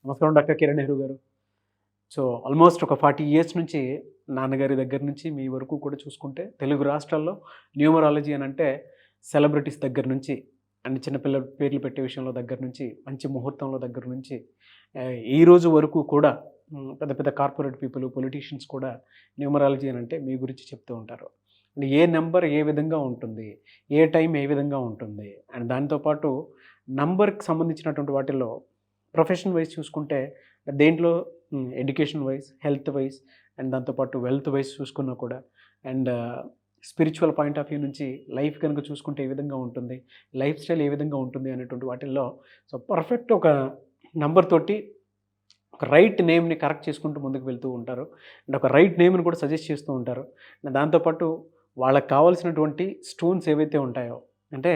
నమస్కారం డాక్టర్ కిరణ్ నెహ్రూ గారు. So almost ఒక 40 ఇయర్స్ నుంచి నాన్నగారి దగ్గర నుంచి మీ వరకు కూడా చూసుకుంటే తెలుగు రాష్ట్రాల్లో న్యూమరాలజీ అని అంటే సెలబ్రిటీస్ దగ్గర నుంచి అండ్ చిన్నపిల్లల పేర్లు పెట్టే విషయంలో దగ్గర నుంచి మంచి ముహూర్తంలో దగ్గర నుంచి ఈ రోజు వరకు కూడా పెద్ద పెద్ద కార్పొరేట్ పీపుల్ పొలిటీషియన్స్ కూడా న్యూమరాలజీ అని అంటే మీ గురించి చెప్తూ ఉంటారు. అండ్ ఏ నెంబర్ ఏ విధంగా ఉంటుంది, ఏ టైం ఏ విధంగా ఉంటుంది, అండ్ దాంతోపాటు నంబర్కి సంబంధించినటువంటి వాటిల్లో ప్రొఫెషన్ వైజ్ చూసుకుంటే దేంట్లో education wise, health wise and దాంతోపాటు వెల్త్ వైజ్ చూసుకున్నా కూడా and spiritual point of view నుంచి లైఫ్ కనుక చూసుకుంటే ఏ విధంగా ఉంటుంది, లైఫ్ స్టైల్ ఏ విధంగా ఉంటుంది అనేటువంటి వాటిల్లో సో పర్ఫెక్ట్ ఒక నంబర్ తోటి ఒక రైట్ నేమ్ని కరెక్ట్ చేసుకుంటూ ముందుకు వెళ్తూ ఉంటారు అండ్ ఒక రైట్ నేమ్ని కూడా సజెస్ట్ చేస్తూ ఉంటారు. దాంతోపాటు వాళ్ళకి కావాల్సినటువంటి స్టోన్స్ ఏవైతే ఉంటాయో అంటే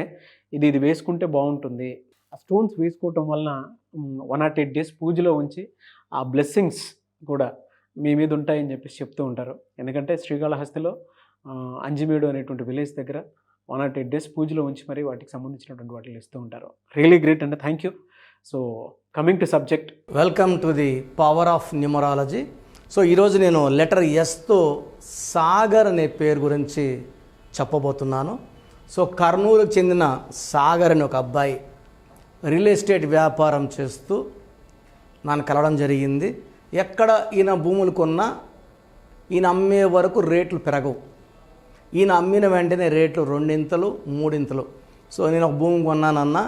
ఇది వేసుకుంటే బాగుంటుంది, ఆ స్టోన్స్ వేసుకోవటం వలన 108 days పూజలో ఉంచి ఆ బ్లెస్సింగ్స్ కూడా మీ మీద ఉంటాయని చెప్పేసి చెప్తూ ఉంటారు. ఎందుకంటే శ్రీకాళహస్తిలో అంజిమేడు అనేటువంటి విలేజ్ దగ్గర 108 days పూజలో ఉంచి మరి వాటికి సంబంధించినటువంటి వాటిని ఇస్తూ ఉంటారు. రియలీ గ్రేట్ అండి, thank you. So coming to subject, welcome to the power of numerology. So ఈరోజు నేను లెటర్ ఎస్తో సాగర్ అనే పేరు గురించి చెప్పబోతున్నాను. సో కర్నూలుకు చెందిన సాగర్ అనే ఒక అబ్బాయి రియల్ ఎస్టేట్ వ్యాపారం చేస్తూ నన్ను కలవడం జరిగింది. ఎక్కడ ఈయన భూములు కొన్నా ఈయన అమ్మే వరకు రేట్లు పెరగవు. ఈయన అమ్మిన వెంటనే రేట్లు 2 3. సో నేను ఒక భూమి కొన్నానన్న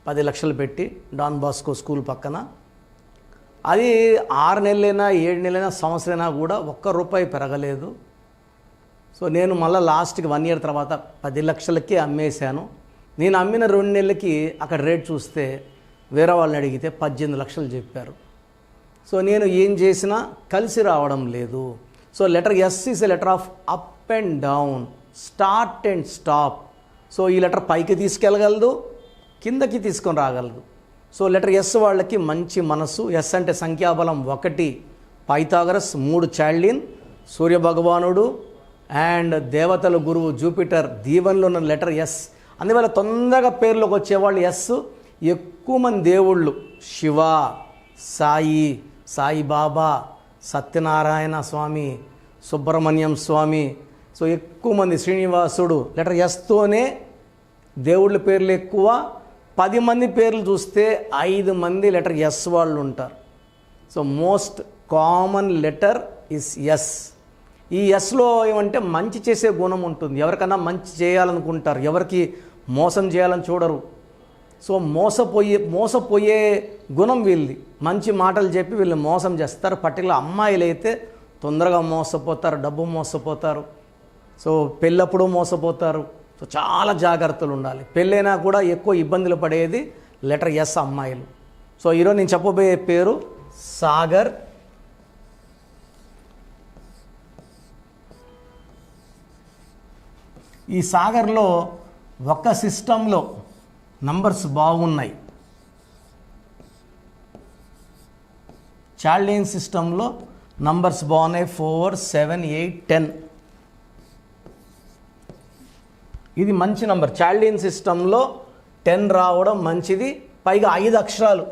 10 లక్షలు పెట్టి డాన్ బాస్కో స్కూల్ పక్కన. అది 6 నెలలైనా 7 నెలలైనా సంవత్సరమైనా కూడా ₹1 పెరగలేదు. సో నేను మళ్ళీ లాస్ట్కి 1 year తర్వాత 10 లక్షలకి అమ్మేశాను. నేను అమ్మిన 2 నెలలకి అక్కడ రేట్ చూస్తే వేరే వాళ్ళని అడిగితే 18 లక్షలు చెప్పారు. సో నేను ఏం చేసినా కలిసి రావడం లేదు. So letter S is a letter of up and down, start and stop. So ఈ లెటర్ పైకి తీసుకెళ్ళగలదు, కిందకి తీసుకొని రాగలదు. సో లెటర్ ఎస్ వాళ్ళకి మంచి మనసు. ఎస్ అంటే సంఖ్యాబలం 1, పైథాగరస్, 3 చాల్డిన్, సూర్యభగవానుడు అండ్ దేవతల గురువు జూపిటర్ దీవెనలో ఉన్న లెటర్ ఎస్. అందువల్ల తొందరగా పేర్లోకి వచ్చేవాళ్ళు ఎస్. ఎక్కువ మంది దేవుళ్ళు శివ, సాయి, సాయిబాబా, సత్యనారాయణ స్వామి, సుబ్రహ్మణ్యం స్వామి, సో ఎక్కువ మంది శ్రీనివాసుడు, లెటర్ ఎస్తోనే దేవుళ్ళ పేర్లు ఎక్కువ. 10 మంది పేర్లు చూస్తే 5 మంది లెటర్ ఎస్ వాళ్ళు ఉంటారు. So most common letter is S. ఈ ఎస్లో ఏమంటే మంచి చేసే గుణం ఉంటుంది. ఎవరికన్నా మంచి చేయాలనుకుంటారు, ఎవరికి మోసం చేయాలని చూడరు. సో మోసపోయే గుణం వీళ్ళది. మంచి మాటలు చెప్పి వీళ్ళు మోసం చేస్తారు. పర్టికులర్ అమ్మాయిలు అయితే తొందరగా మోసపోతారు, డబ్బు మోసపోతారు. సో పెళ్ళప్పుడు మోసపోతారు. సో చాలా జాగ్రత్తలు ఉండాలి. పెళ్ళైనా కూడా ఎక్కువ ఇబ్బందులు పడేది లెటర్ ఎస్ అమ్మాయిలు. సో ఈరోజు నేను చెప్పబోయే పేరు సాగర్. ఈ సాగర్లో ఒక సిస్టంలో నంబర్స్ బాగున్నాయి. చాల్డిన్ సిస్టంలో నంబర్స్ బాగున్నాయి. 4, 7, 8, 10. ఇది మంచి నంబర్. చాల్డిన్ సిస్టంలో 10 రావడం మంచిది. పైగా 5 అక్షరాలు.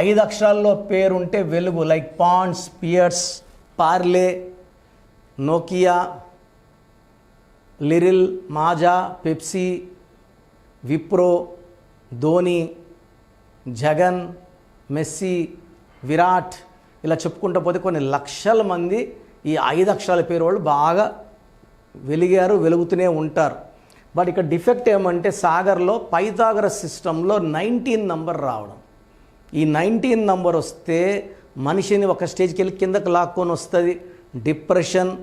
5 అక్షరాల్లో పేరుంటే వెలుగు. Like Pond's, Pears, Parle, Nokia, Liril, Maaza, Pepsi, Wipro, Dhoni, Jagan, Messi, Virat, ఇలా చెప్పుకుంటూ పోతే కొన్ని లక్షల మంది ఈ 5 అక్షరాల పేరు వాళ్ళు బాగా వెలుగుతూనే ఉంటారు. బట్ ఇక్కడ డిఫెక్ట్ ఏమంటే సాగర్లో పైథాగరస్ సిస్టంలో 19 నంబర్ రావడం. ఈ 19 నంబర్ వస్తే మనిషిని ఒక స్టేజ్కి వెళ్ళి కిందకు లాక్కొని వస్తుంది. డిప్రెషన్,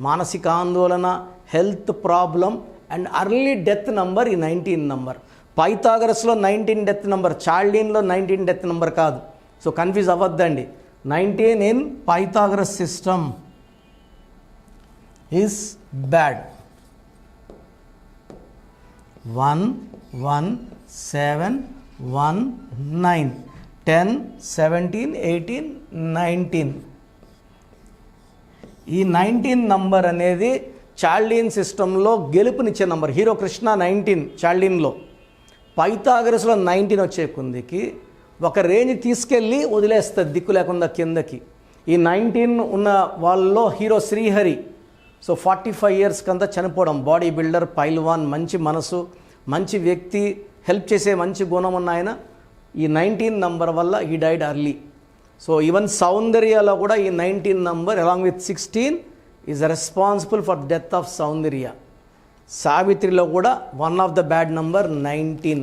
మానసిక ఆందోళన, health problem and early death number ఈ 19 నంబర్. పైథాగరస్లో 19 డెత్ నంబర్, చాల్డిన్లో 19 డెత్ నంబర్ కాదు. సో కన్ఫ్యూజ్ అవ్వద్దండి. 19 in Pythagoras system is bad. 1, 1, 7, 1, 9, 10, 17, 18, 19. ఈ 19 నంబర్ అనేది చాల్డిన్ సిస్టంలో గెలుపునిచ్చే నంబర్. హీరో కృష్ణ 19 చాల్డిన్లో. పైథాగరస్లో 19 వచ్చే కొందికి ఒక రేంజ్ తీసుకెళ్ళి వదిలేస్తుంది దిక్కు లేకుండా కిందకి. ఈ 19 ఉన్న వాళ్ళలో హీరో శ్రీహరి. సో 45 ఇయర్స్కి అంతా చనిపోవడం. బాడీ బిల్డర్, పైల్వాన్, మంచి మనసు, మంచి వ్యక్తి, హెల్ప్ చేసే మంచి గుణం ఉన్న ఆయన ఈ 19 నంబర్ వల్ల ఈ డైడ్ అర్లీ. సో ఈవెన్ సౌందర్యలో కూడా ఈ 19 number along with 16 is responsible for death of Soundarya. సావిత్రిలో కూడా one of the bad number 19.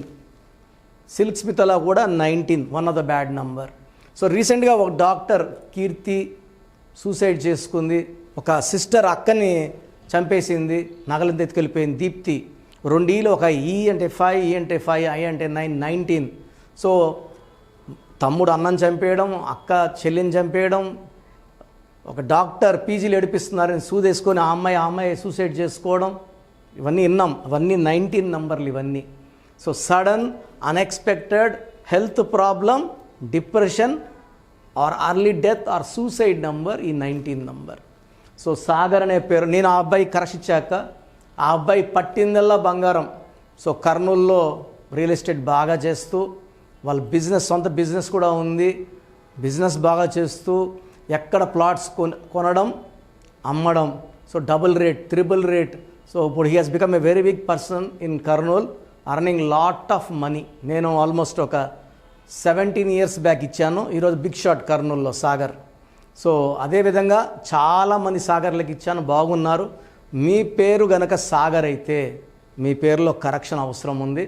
Silk స్మితలో కూడా 19 one of the bad number. So రీసెంట్గా ఒక డాక్టర్ కీర్తి సూసైడ్ చేసుకుంది. ఒక సిస్టర్ అక్కని చంపేసింది, నగలను ఎత్తుకెళ్ళిపోయింది దీప్తి. 2 ఈలు, ఒక ఈ అంటే 5, ఈ అంటే 5, ఐ అంటే 9, 19. సో తమ్ముడు అన్నని చంపేయడం, అక్క చెల్లిని చంపేయడం, ఒక డాక్టర్ పీజీలు ఏడిపిస్తున్నారని సూదేసుకొని ఆ అమ్మాయి సూసైడ్ చేసుకోవడం, ఇవన్నీ విన్నాం. అవన్నీ 19 నంబర్లు ఇవన్నీ. So sudden unexpected health problem, depression or early death or suicide number ఈ 19 నంబర్. సో సాగర్ అనే పేరు, నేను ఆ అబ్బాయి కరెక్ట్ ఇచ్చాక ఆ అబ్బాయి పట్టిందల్లా బంగారం. సో కర్నూల్లో రియల్ ఎస్టేట్ బాగా చేస్తూ, వాళ్ళ బిజినెస్, సొంత బిజినెస్ కూడా ఉంది, బిజినెస్ బాగా చేస్తూ ఎక్కడ ప్లాట్స్ కొనడం, అమ్మడం. So double rate, triple rate. So ఇప్పుడు he has become a very big person in Kurnool, earning lot of money. నేను ఆల్మోస్ట్ ఒక 17 ఇయర్స్ బ్యాక్ ఇచ్చాను. ఈరోజు బిగ్ షాట్ కర్నూల్లో సాగర్. సో అదేవిధంగా చాలామంది సాగర్లకు ఇచ్చాను, బాగున్నారు. మీ పేరు గనక సాగర్ అయితే మీ పేరులో కరెక్షన్ అవసరం ఉంది.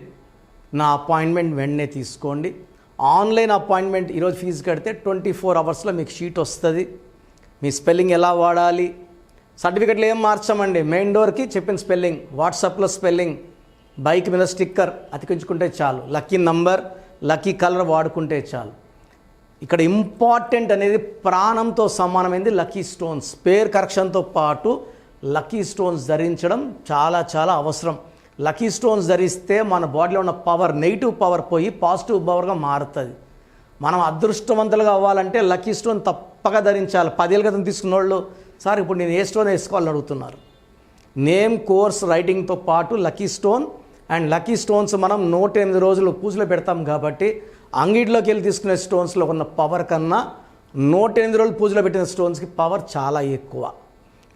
నా అపాయింట్మెంట్ వెంటనే తీసుకోండి. ఆన్లైన్ అపాయింట్మెంట్ ఈరోజు ఫీజు కడితే 24 అవర్స్లో మీకు షీట్ వస్తుంది. మీ స్పెల్లింగ్ ఎలా వాడాలి, సర్టిఫికెట్లు ఏం మార్చామండి, మెయిన్ డోర్కి చెప్పిన స్పెల్లింగ్, వాట్సాప్లో స్పెల్లింగ్, బైక్ మీద స్టిక్కర్ అతికించుకుంటే చాలు, లక్కీ నంబర్, లక్కీ కలర్ వాడుకుంటే చాలు. ఇక్కడ ఇంపార్టెంట్ అనేది ప్రాణంతో సమానమైంది లక్కీ స్టోన్స్. పేరు కరెక్షన్తో పాటు లక్కీ స్టోన్స్ ధరించడం చాలా చాలా అవసరం. లక్కీ స్టోన్స్ ధరిస్తే మన బాడీలో ఉన్న పవర్, నెగిటివ్ పవర్ పోయి పాజిటివ్ పవర్గా మారుతుంది. మనం అదృష్టవంతులుగా అవ్వాలంటే లక్కీ స్టోన్ తప్పక ధరించాలి. 10 ఏళ్ళ క్రితం తీసుకున్న వాళ్ళు, సార్ ఇప్పుడు నేను ఏ స్టోన్ వేసుకోవాలని అడుగుతున్నారు. నేమ్, కోర్స్, రైటింగ్తో పాటు lucky stone. And lucky stones మనం 108 రోజులు పూజలో పెడతాం కాబట్టి అంగిట్లోకి వెళ్ళి తీసుకునే స్టోన్స్లో ఉన్న పవర్ కన్నా 108 రోజులు పూజలో పెట్టిన స్టోన్స్కి పవర్ చాలా ఎక్కువ.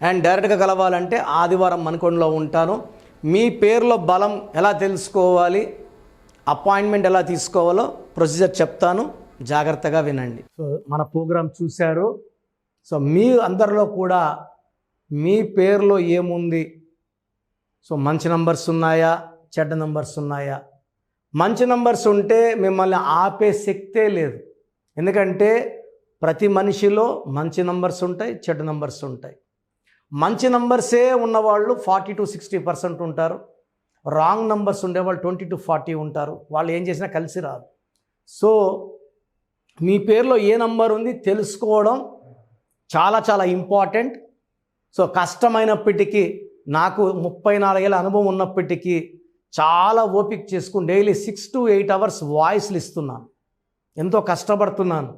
అండ్ డైరెక్ట్గా కలవాలంటే ఆదివారం మనకొండలో ఉంటాను. మీ పేరులో బలం ఎలా తెలుసుకోవాలి, అపాయింట్మెంట్ ఎలా తీసుకోవాలో ప్రొసీజర్ చెప్తాను, జాగ్రత్తగా వినండి. సో మన ప్రోగ్రాం చూశారు. సో మీ అందరిలో కూడా మీ పేరులో ఏముంది, సో మంచి నంబర్స్ ఉన్నాయా, చెడ్డ నంబర్స్ ఉన్నాయా? మంచి నంబర్స్ ఉంటే మిమ్మల్ని ఆపే శక్తే లేదు. ఎందుకంటే ప్రతి మనిషిలో మంచి నంబర్స్ ఉంటాయి, చెడ్డ నంబర్స్ ఉంటాయి. మంచి నంబర్సే ఉన్నవాళ్ళు 40 to 60% ఉంటారు. రాంగ్ నంబర్స్ ఉండేవాళ్ళు 20 to 40 ఉంటారు. వాళ్ళు ఏం చేసినా కలిసి రాదు. సో మీ పేరులో ఏ నంబర్ ఉంది తెలుసుకోవడం చాలా చాలా ఇంపార్టెంట్. సో కష్టమైనప్పటికీ, నాకు 34 ఏళ్ళ అనుభవం ఉన్నప్పటికీ చాలా ఓపిక చేసుకుని డైలీ 6 to 8 అవర్స్ వాయిస్లు ఇస్తున్నాను, ఎంతో కష్టపడుతున్నాను.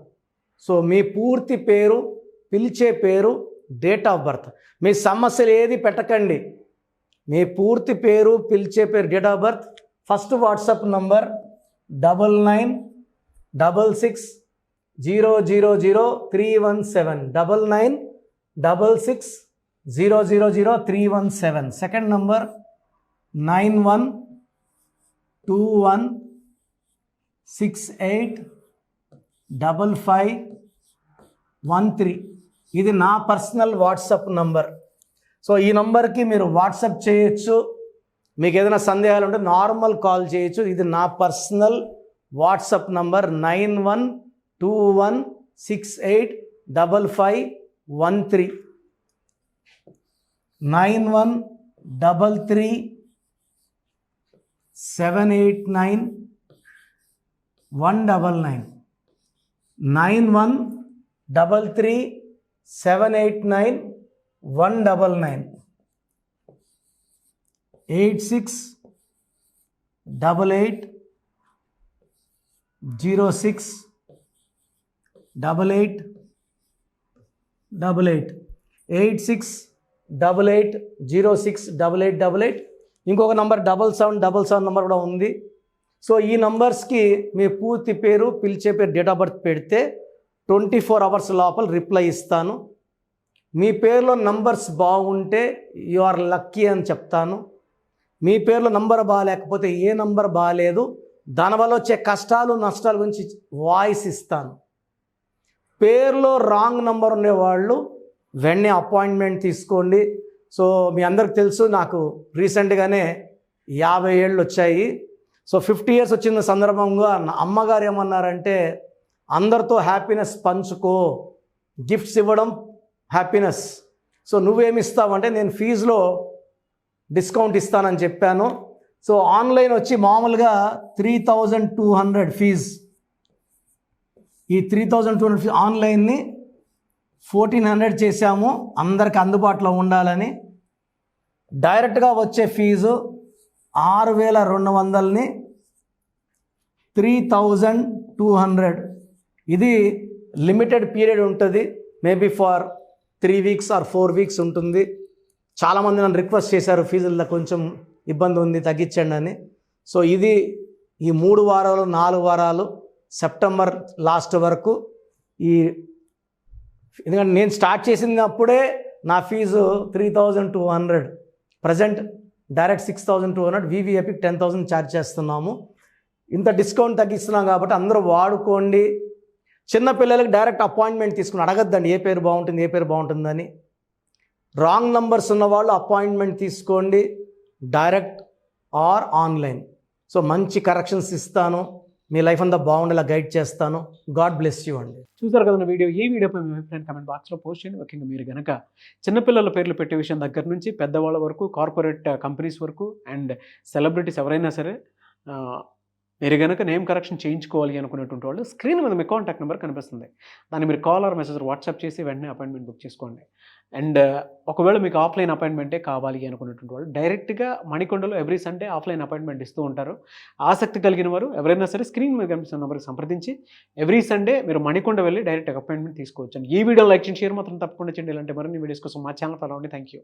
సో మీ పూర్తి పేరు, పిలిచే పేరు, డేట్ ఆఫ్ బర్త్, మీ సమస్యలు ఏది పెట్టకండి. మీ పూర్తి పేరు, పిలిచే పేరు, date of birth. First WhatsApp number 9966000317, 9966000317. Second number 9121685513. ఇది నా పర్సనల్ వాట్సాప్ నంబర్. సో ఈ నంబర్కి మీరు వాట్సాప్ చేయొచ్చు. మీకు ఏదైనా సందేహాలు ఉంటే నార్మల్ కాల్ చేయొచ్చు. ఇది నా పర్సనల్ వాట్సాప్ నంబర్ 9121685513, 9133789199, 9133789199, 8688068888, 8688068888. ఇంకొక నంబర్ 7777 నంబర్ కూడా ఉంది. సో ఈ నంబర్స్కి మీ పూర్తి పేరు, పిలిచే పేరు, డేట్ ఆఫ్ బర్త్ పెడితే 24 అవర్స్ లోపల రిప్లై ఇస్తాను. మీ పేరులో నంబర్స్ బాగుంటే యు ఆర్ లక్కీ అని చెప్తాను. మీ పేరులో నంబర్ బాగాలేకపోతే ఏ నంబర్ బాగాలేదు, దానివల్ల వచ్చే కష్టాలు నష్టాల గురించి వాయిస్ ఇస్తాను. పేరులో రాంగ్ నంబర్ ఉండేవాళ్ళు వెంటనే అపాయింట్మెంట్ తీసుకోండి. సో మీ అందరికి తెలుసు, నాకు రీసెంట్గానే 50 ఏళ్ళు వచ్చాయి. సో 50 ఇయర్స్ వచ్చిన సందర్భంగా నా అమ్మగారు ఏమన్నారంటే, అందరితో హ్యాపీనెస్ పంచుకో, గిఫ్ట్స్ ఇవ్వడం హ్యాపీనెస్. సో నువ్వేమి ఇస్తావంటే, నేను ఫీజులో డిస్కౌంట్ ఇస్తానని చెప్పాను. సో ఆన్లైన్ వచ్చి మామూలుగా 3200 ఫీజ్. ఈ 3200 ఫీజ్ ఆన్లైన్ని 1400 చేశాము, అందరికి అందుబాటులో ఉండాలని. డైరెక్ట్గా వచ్చే ఫీజు 6200ని 3200. ఇది లిమిటెడ్ పీరియడ్ ఉంటుంది, maybe for 3 weeks or 4 weeks ఉంటుంది. చాలామంది నన్ను రిక్వెస్ట్ చేశారు, ఫీజుల్లో కొంచెం ఇబ్బంది ఉంది తగ్గించండి అని. సో ఇది ఈ 3 వారాలు 4 వారాలు సెప్టెంబర్ లాస్ట్ వరకు. ఎందుకంటే నేను స్టార్ట్ చేసినప్పుడే నా ఫీజు 3200, ప్రజెంట్ డైరెక్ట్ 6200, వివి ఎపిక్ 10,000 ఛార్జ్ చేస్తున్నాము. ఇంత డిస్కౌంట్ తగ్గిస్తున్నాం కాబట్టి అందరూ వాడుకోండి. చిన్నపిల్లలకి డైరెక్ట్ అపాయింట్మెంట్ తీసుకుని అడగద్దండి ఏ పేరు బాగుంటుంది, ఏ పేరు బాగుంటుందని. రాంగ్ నంబర్స్ ఉన్నవాళ్ళు అపాయింట్మెంట్ తీసుకోండి, డైరెక్ట్ ఆర్ ఆన్లైన్. సో మంచి కరెక్షన్స్ ఇస్తాను, మీ లైఫ్ అంతా బాగుండేలా గైడ్ చేస్తాను. గాడ్ బ్లెస్ యూ అండి. చూసారు కదా వీడియో. ఈ వీడియోపై మీ అభిప్రాయం కామెంట్ బాక్స్లో పోస్ట్ చేయండి. ముఖ్యంగా మీరు కనుక చిన్నపిల్లల పేర్లు పెట్టే విషయం దగ్గర నుంచి పెద్దవాళ్ళ వరకు, కార్పొరేట్ కంపెనీస్ వరకు అండ్ సెలబ్రిటీస్ ఎవరైనా సరే మీరు కనుక నేమ్ కరెక్షన్ చేయించుకోవాలి అనుకునేటువంటి వాళ్ళు స్క్రీన్ మీద మీ కాంటాక్ట్ నెంబర్ కనిపిస్తుంది. దాన్ని మీరు కాల్ ఆర్ మెసేజ్ వాట్సాప్ చేసి వెంటనే అపాయింట్మెంట్ బుక్ చేసుకోండి. అండ్ ఒకవేళ మీకు ఆఫ్లైన్ అపాయింట్మెంటే కావాలి అనుకునేటువంటి వాళ్ళు డైరెక్ట్గా మణికొండలో ఎవ్రీ సండే ఆఫ్లైన్ అపాయింట్మెంట్ ఇస్తూ ఉంటారు. ఆసక్తి కలిగిన వారు ఎవరైనా సరే స్క్రీన్ మీద కనిపిస్తున్న నెంబర్కి సంప్రదించి ఎవ్రీ సండే మీరు మణికొండ వెళ్ళి డైరెక్ట్ అపాయింట్మెంట్ తీసుకోవచ్చు. అండ్ ఈ వీడియో లైక్ చేసి షేర్ మాత్రం తప్పకుండా చేయండి. ఇలాంటి మరిన్ని వీడియోస్ కోసం మా ఛానల్ ఫాలో అవ్వండి. Thank you.